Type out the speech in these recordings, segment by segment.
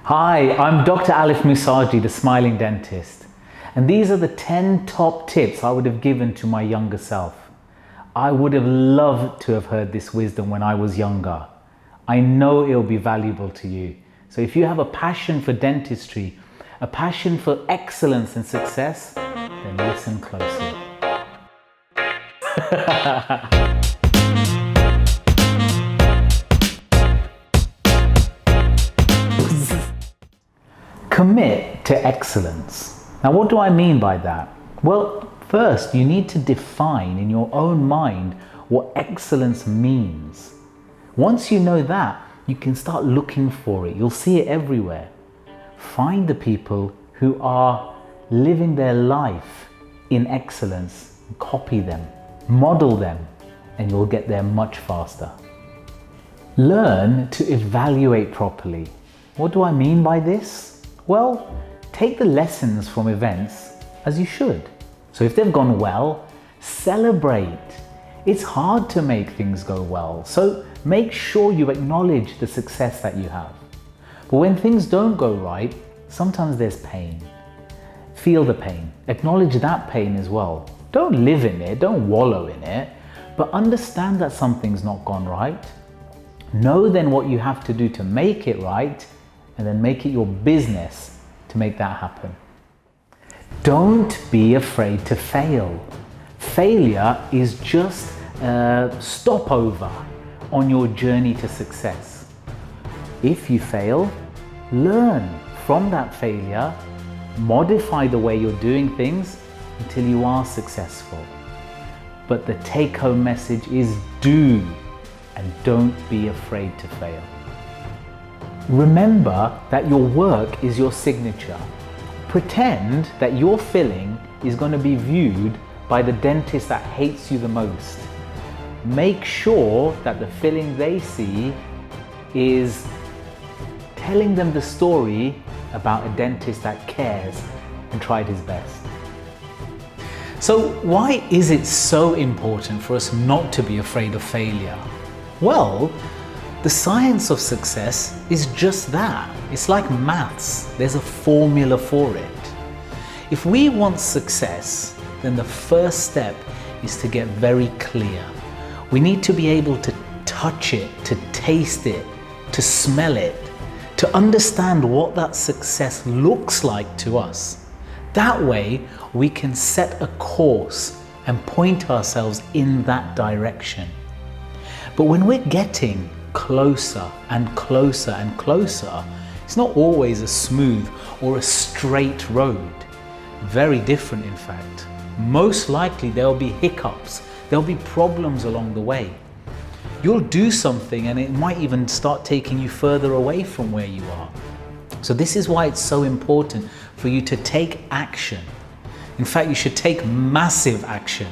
Hi, I'm Dr. Alif Musaji, the Smiling Dentist, and these are the 10 top tips I would have given to my younger self. I would have loved to have heard this wisdom when I was younger. I know it'll be valuable to you. So if you have a passion for dentistry, a passion for excellence and success, then listen closely. Commit to excellence. Now, what do I mean by that? Well, first, you need to define in your own mind what excellence means. Once you know that, you can start looking for it. You'll see it everywhere. Find the people who are living their life in excellence, copy them, model them, and you'll get there much faster. Learn to evaluate properly. What do I mean by this? Well, take the lessons from events as you should. So if they've gone well, celebrate. It's hard to make things go well, so make sure you acknowledge the success that you have. But when things don't go right, sometimes there's pain. Feel the pain. Acknowledge that pain as well. Don't live in it, don't wallow in it, but understand that something's not gone right. Know then what you have to do to make it right, and then make it your business to make that happen. Don't be afraid to fail. Failure is just a stopover on your journey to success. If you fail, learn from that failure, modify the way you're doing things until you are successful. But the take-home message is do, and don't be afraid to fail. Remember that your work is your signature. Pretend that your filling is going to be viewed by the dentist that hates you the most. Make sure that the filling they see is telling them the story about a dentist that cares and tried his best. So why is it so important for us not to be afraid of failure? Well, the science of success is just that. It's like maths. There's a formula for it. If we want success, then the first step is to get very clear. We need to be able to touch it, to taste it, to smell it, to understand what that success looks like to us. That way, we can set a course and point ourselves in that direction. But when we're getting closer and closer and closer, it's not always a smooth or a straight road. Very different, in fact. Most likely there'll be hiccups, there'll be problems along the way. You'll do something and it might even start taking you further away from where you are. So this is why it's so important for you to take action. In fact, you should take massive action.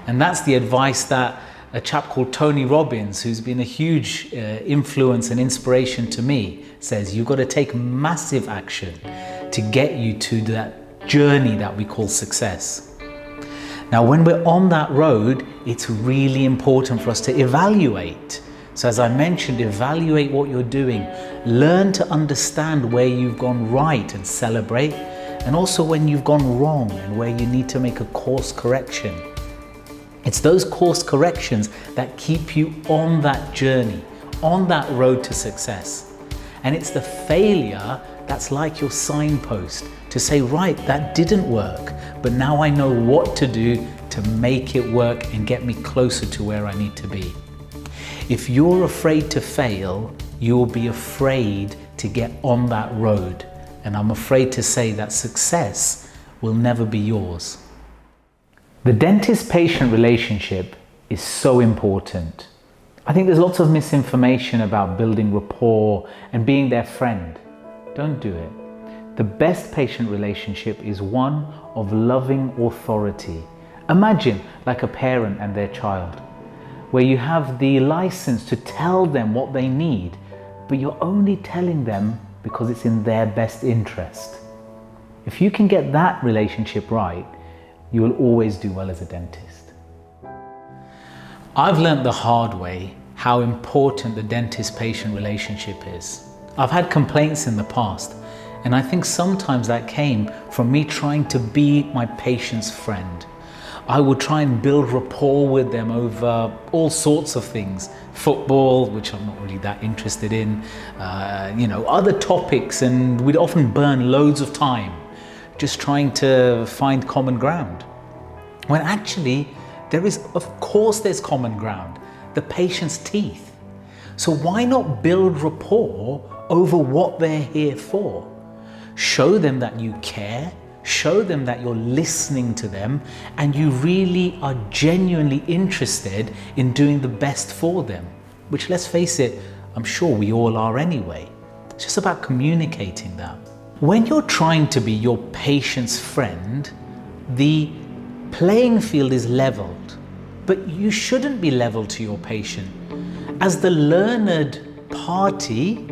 And that's the advice that a chap called Tony Robbins, who's been a huge influence and inspiration to me, says you've got to take massive action to get you to that journey that we call success. Now, when we're on that road, it's really important for us to evaluate. So as I mentioned, evaluate what you're doing. Learn to understand where you've gone right and celebrate, and also when you've gone wrong and where you need to make a course correction. It's those course corrections that keep you on that journey, on that road to success. And it's the failure that's like your signpost to say, right, that didn't work, but now I know what to do to make it work and get me closer to where I need to be. If you're afraid to fail, you'll be afraid to get on that road. And I'm afraid to say that success will never be yours. The dentist-patient relationship is so important. I think there's lots of misinformation about building rapport and being their friend. Don't do it. The best patient relationship is one of loving authority. Imagine like a parent and their child, where you have the license to tell them what they need, but you're only telling them because it's in their best interest. If you can get that relationship right, you will always do well as a dentist. I've learned the hard way how important the dentist-patient relationship is. I've had complaints in the past, and I think sometimes that came from me trying to be my patient's friend. I would try and build rapport with them over all sorts of things. Football, which I'm not really that interested in, other topics, and we'd often burn loads of time just trying to find common ground. When actually, of course there's common ground, the patient's teeth. So why not build rapport over what they're here for? Show them that you care, show them that you're listening to them, and you really are genuinely interested in doing the best for them, which, let's face it, I'm sure we all are anyway. It's just about communicating that. When you're trying to be your patient's friend, the playing field is leveled, but you shouldn't be leveled to your patient. As the learned party,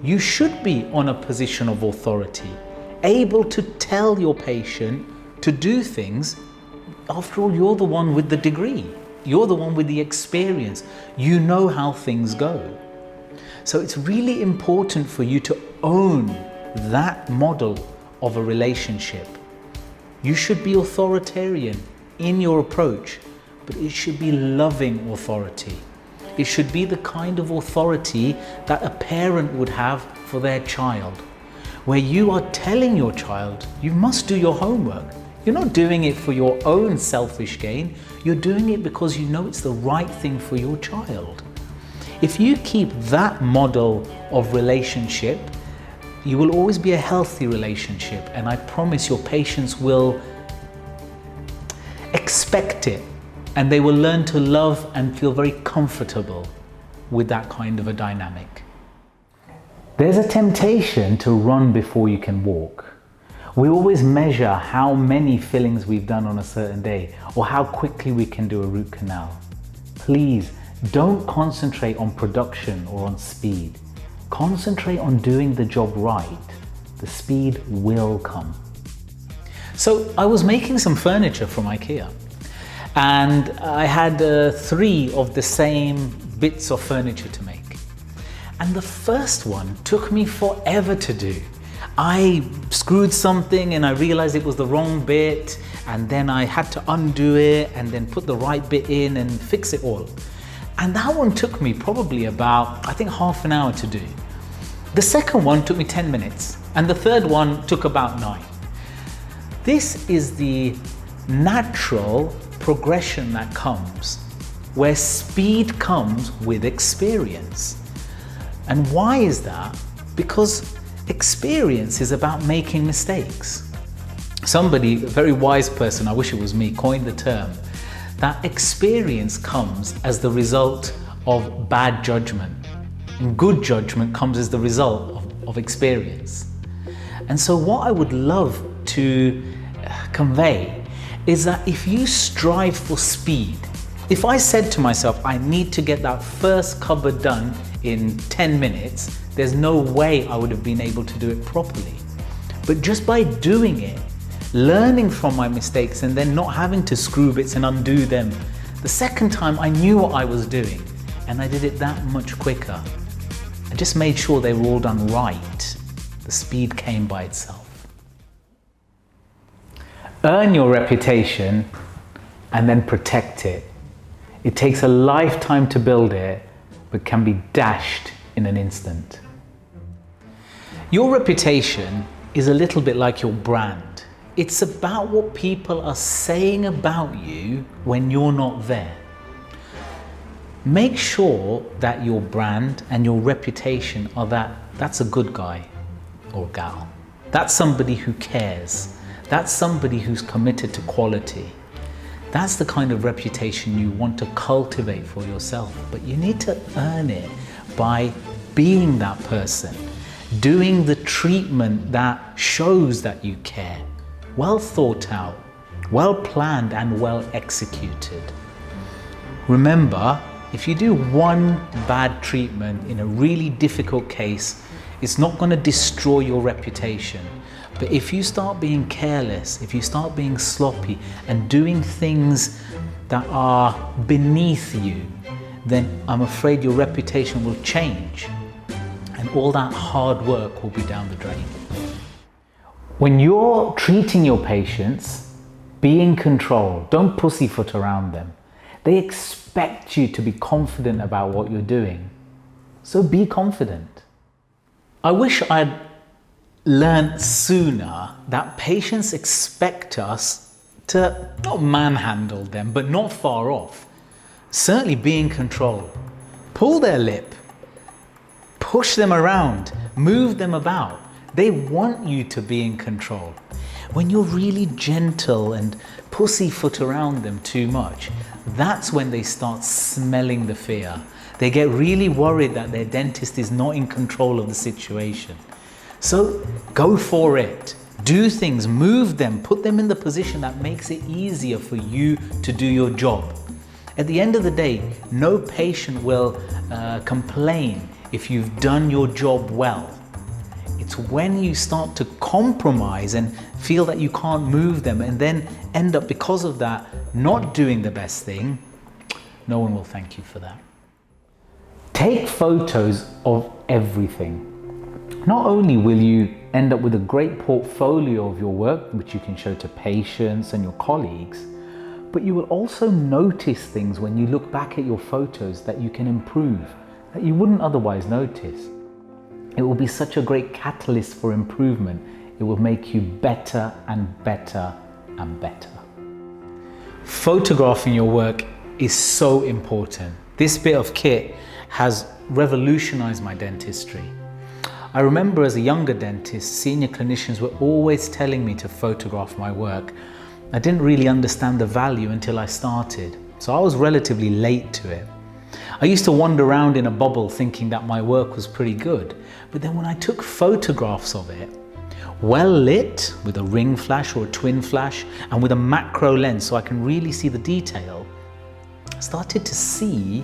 you should be on a position of authority, able to tell your patient to do things. After all, you're the one with the degree. You're the one with the experience. You know how things go. So it's really important for you to own that model of a relationship. You should be authoritarian in your approach, but it should be loving authority. It should be the kind of authority that a parent would have for their child, where you are telling your child, you must do your homework. You're not doing it for your own selfish gain. You're doing it because you know it's the right thing for your child. If you keep that model of relationship, you will always be a healthy relationship, and I promise your patients will expect it, and they will learn to love and feel very comfortable with that kind of a dynamic. There's a temptation to run before you can walk. We always measure how many fillings we've done on a certain day, or how quickly we can do a root canal. Please don't concentrate on production or on speed. Concentrate on doing the job right. The speed will come. So I was making some furniture from IKEA, and I had 3 of the same bits of furniture to make. And the first one took me forever to do. I screwed something and I realized it was the wrong bit, and then I had to undo it and then put the right bit in and fix it all. And that one took me probably about, I think, half an hour to do. The second one took me 10 minutes, and the third one took about 9. This is the natural progression that comes, where speed comes with experience. And why is that? Because experience is about making mistakes. Somebody, a very wise person, I wish it was me, coined the term that experience comes as the result of bad judgment, and good judgment comes as the result of experience. And so what I would love to convey is that if you strive for speed, if I said to myself, I need to get that first cupboard done in 10 minutes, there's no way I would have been able to do it properly. But just by doing it, learning from my mistakes and then not having to screw bits and undo them, the second time I knew what I was doing, and I did it that much quicker. I just made sure they were all done right. The speed came by itself. Earn your reputation and then protect it. It takes a lifetime to build it, but can be dashed in an instant. Your reputation is a little bit like your brand. It's about what people are saying about you when you're not there. Make sure that your brand and your reputation are that's a good guy or gal. That's somebody who cares. That's somebody who's committed to quality. That's the kind of reputation you want to cultivate for yourself, but you need to earn it by being that person, doing the treatment that shows that you care. Well thought out, well planned, and well executed. Remember, if you do one bad treatment in a really difficult case, it's not going to destroy your reputation. But if you start being careless, if you start being sloppy and doing things that are beneath you, then I'm afraid your reputation will change. And and all that hard work will be down the drain. When you're treating your patients, be in control. Don't pussyfoot around them. They expect you to be confident about what you're doing. So be confident. I wish I'd learned sooner that patients expect us to not manhandle them, but not far off. Certainly be in control. Pull their lip. Push them around. Move them about. They want you to be in control. When you're really gentle and pussyfoot around them too much, that's when they start smelling the fear. They get really worried that their dentist is not in control of the situation. So go for it. Do things, move them, put them in the position that makes it easier for you to do your job. At the end of the day, no patient will complain if you've done your job well. It's when you start to compromise and feel that you can't move them and then end up, because of that, not doing the best thing, no one will thank you for that. Take photos of everything. Not only will you end up with a great portfolio of your work, which you can show to patients and your colleagues, but you will also notice things when you look back at your photos that you can improve, that you wouldn't otherwise notice. It will be such a great catalyst for improvement. It will make you better and better and better. Photographing your work is so important. This bit of kit has revolutionized my dentistry. I remember as a younger dentist, senior clinicians were always telling me to photograph my work. I didn't really understand the value until I started, so I was relatively late to it. I used to wander around in a bubble thinking that my work was pretty good, but then when I took photographs of it, well lit with a ring flash or a twin flash and with a macro lens so I can really see the detail, I started to see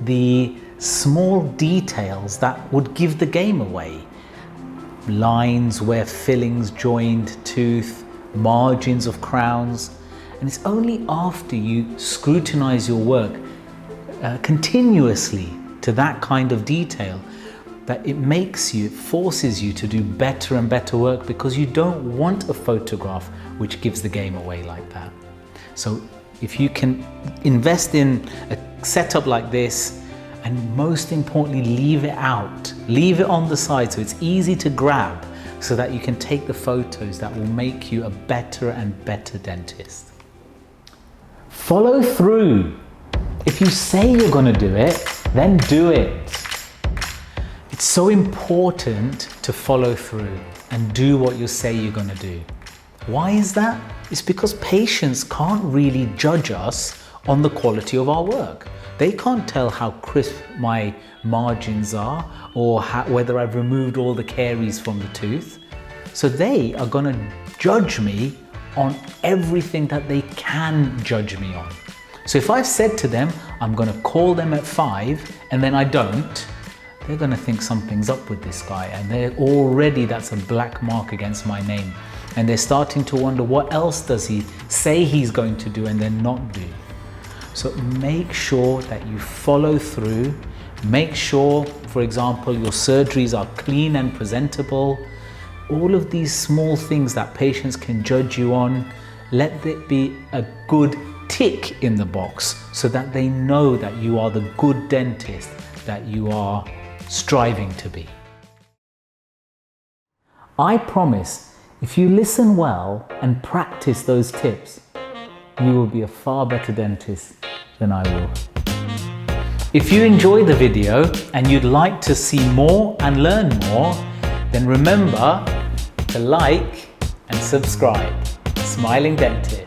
the small details that would give the game away. Lines where fillings joined tooth, margins of crowns, and it's only after you scrutinize your work continuously to that kind of detail that it forces you to do better and better work, because you don't want a photograph which gives the game away like that. So if you can invest in a setup like this, and most importantly, leave it out, leave it on the side so it's easy to grab, so that you can take the photos that will make you a better and better dentist. Follow through. If you say you're going to do it, then do it. It's so important to follow through and do what you say you're going to do. Why is that? It's because patients can't really judge us on the quality of our work. They can't tell how crisp my margins are or whether I've removed all the caries from the tooth. So they are going to judge me on everything that they can judge me on. So if I've said to them, I'm going to call them at 5 and then I don't, they're going to think something's up with this guy, and that's a black mark against my name. And they're starting to wonder, what else does he say he's going to do and then not do? So make sure that you follow through. Make sure, for example, your surgeries are clean and presentable. All of these small things that patients can judge you on, let it be a good tick in the box so that they know that you are the good dentist that you are striving to be. I promise, if you listen well and practice those tips, you will be a far better dentist than I will. If you enjoyed the video and you'd like to see more and learn more, then remember to like and subscribe. Smiling Dentist.